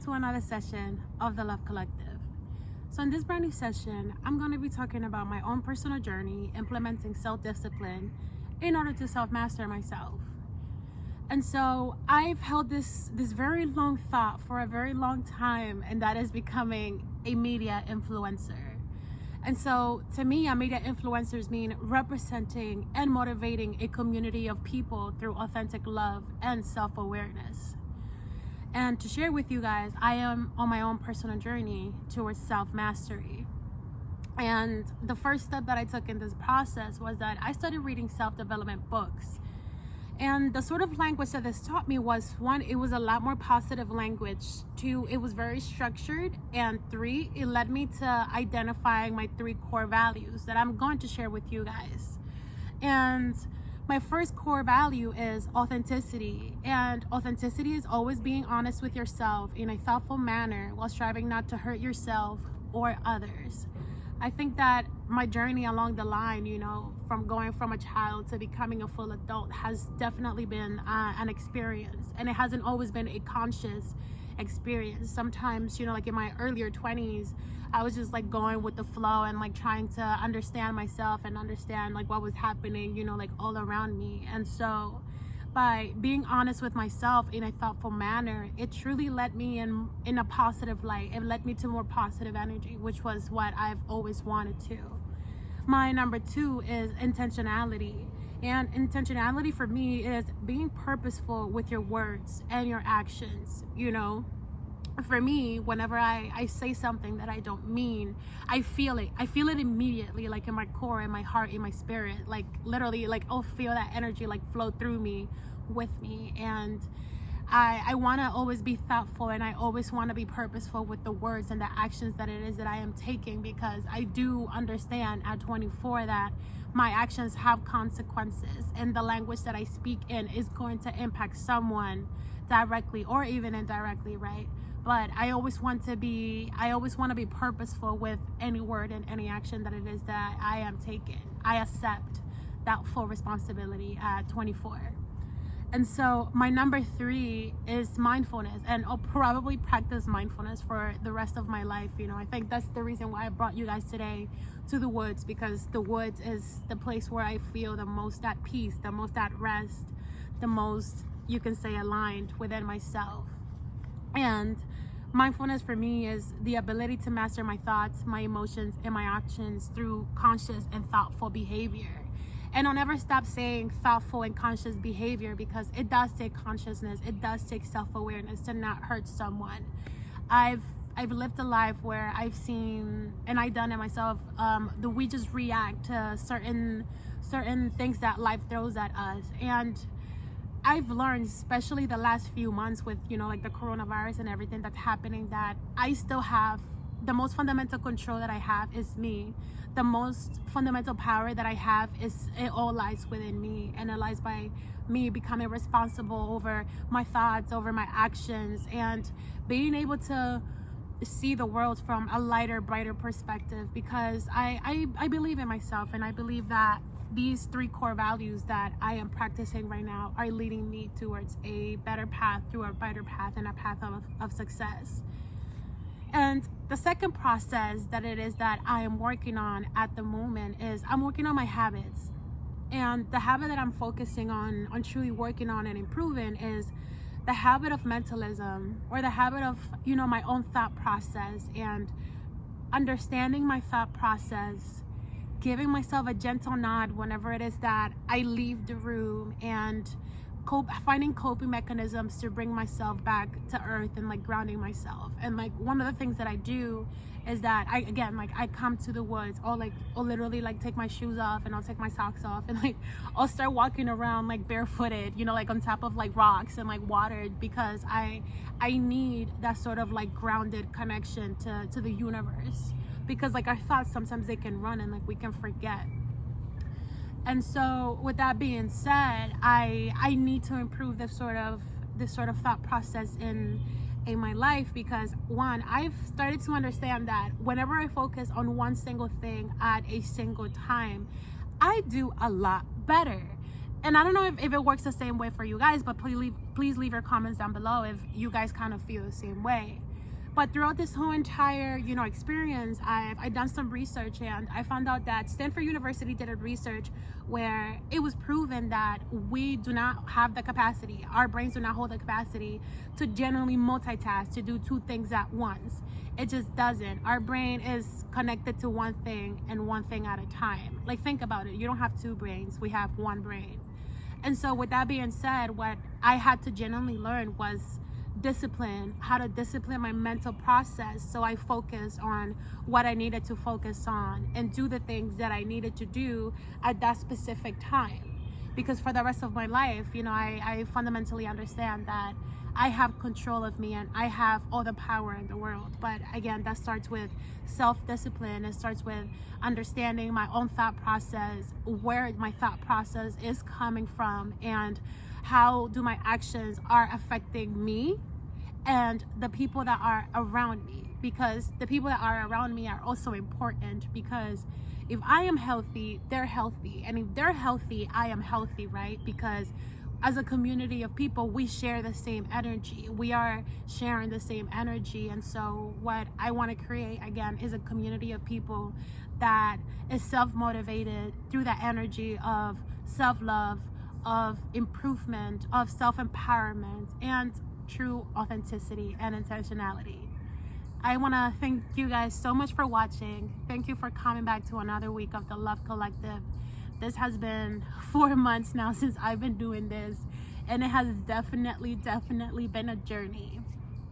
to another session of the Love Collective. So in this brand new session, I'm going to be talking about my own personal journey implementing self-discipline in order to self-master myself. And so I've held this very long thought for a very long time, and that is becoming a media influencer. And so to me, a media influencers mean representing and motivating a community of people through authentic love and self-awareness. And to share with you guys, I am on my own personal journey towards self-mastery. And the first step that I took in this process was that I started reading self-development books. And the sort of language that this taught me was, one, it was a lot more positive language. Two, it was very structured. And three, it led me to identifying my 3 core values that I'm going to share with you guys. And my first core value is authenticity. And authenticity is always being honest with yourself in a thoughtful manner while striving not to hurt yourself or others. I think that my journey along the line, from going from a child to becoming a full adult has definitely been an experience. And it hasn't always been a conscious experience. Sometimes, like in my earlier 20s, I was just like going with the flow and like trying to understand myself and understand like what was happening, like all around me. And so by being honest with myself in a thoughtful manner, it truly led me in a positive light. It led me to more positive energy, which was what I've always wanted to. My number 2 is intentionality. And intentionality for me is being purposeful with your words and your actions. For me, whenever I say something that I don't mean, I feel it. I feel it immediately, like in my core, in my heart, in my spirit. Like literally, like I'll feel that energy like flow through me, with me. And I want to always be thoughtful, and I always want to be purposeful with the words and the actions that it is that I am taking, because I do understand at 24 that my actions have consequences, and the language that I speak in is going to impact someone directly or even indirectly, right? But I always want to be purposeful with any word and any action that it is that I am taking. I accept that full responsibility at 24. And so my number 3 is mindfulness, and I'll probably practice mindfulness for the rest of my life. I think that's the reason why I brought you guys today to the woods, because the woods is the place where I feel the most at peace, the most at rest, the most, you can say, aligned within myself. And mindfulness for me is the ability to master my thoughts, my emotions, and my actions through conscious and thoughtful behavior. And I'll never stop saying thoughtful and conscious behavior, because it does take consciousness, it does take self-awareness to not hurt someone. I've lived a life where I've seen, and I've done it myself, we just react to certain things that life throws at us. And I've learned, especially the last few months with, like the coronavirus and everything that's happening, that I still have the most fundamental control that I have is me. The most fundamental power that I have it all lies within me, and it lies by me becoming responsible over my thoughts, over my actions, and being able to see the world from a lighter, brighter perspective, because I believe in myself, and I believe that these 3 core values that I am practicing right now are leading me towards a better path, through a brighter path, and a path of success. And the second process that it is that I am working on at the moment is I'm working on my habits. And the habit that I'm focusing on truly working on and improving is the habit of mentalism, or the habit of, my own thought process, and understanding my thought process, giving myself a gentle nod whenever it is that I leave the room, and finding coping mechanisms to bring myself back to earth, and like grounding myself. And like one of the things that I do is that I come to the woods, I'll literally like take my shoes off, and I'll take my socks off, and like I'll start walking around like barefooted, like on top of like rocks and like water, because I need that sort of like grounded connection to the universe, because like our thoughts, sometimes they can run and like we can forget. And so with that being said, I need to improve this sort of thought process in my life, because one, I've started to understand that whenever I focus on one single thing at a single time, I do a lot better. And I don't know if it works the same way for you guys, but please leave your comments down below if you guys kind of feel the same way. But throughout this whole entire, experience, I've done some research, and I found out that Stanford University did a research where it was proven that we do not have the capacity, our brains do not hold the capacity to generally multitask, to do two things at once. It just doesn't. Our brain is connected to one thing and one thing at a time. Like, think about it. You don't have two brains. We have one brain. And so with that being said, what I had to genuinely learn was discipline, how to discipline my mental process, so I focused on what I needed to focus on and do the things that I needed to do at that specific time. Because for the rest of my life, I fundamentally understand that I have control of me and I have all the power in the world. But again, that starts with self-discipline. It starts with understanding my own thought process, where my thought process is coming from, and how do my actions are affecting me and the people that are around me. Because the people that are around me are also important, because if I am healthy, they're healthy. And if they're healthy, I am healthy, right? Because as a community of people, we share the same energy. We are sharing the same energy. And so what I want to create, again, is a community of people that is self-motivated through the energy of self-love, of improvement, of self-empowerment, and true authenticity and intentionality. I want to thank you guys so much for watching. Thank you for coming back to another week of the Love Collective. This has been 4 months now since I've been doing this, and it has definitely been a journey.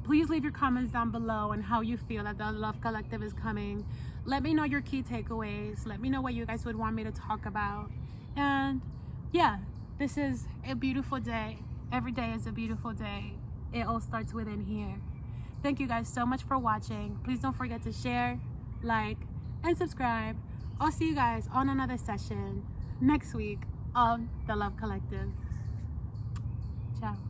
Please leave your comments down below on how you feel that the Love Collective is coming. Let me know your key takeaways. Let me know what you guys would want me to talk about. And yeah, this is a beautiful day. Every day is a beautiful day. It all starts within here. Thank you guys so much for watching. Please don't forget to share, like, and subscribe. I'll see you guys on another session next week on the Love Collective. Ciao.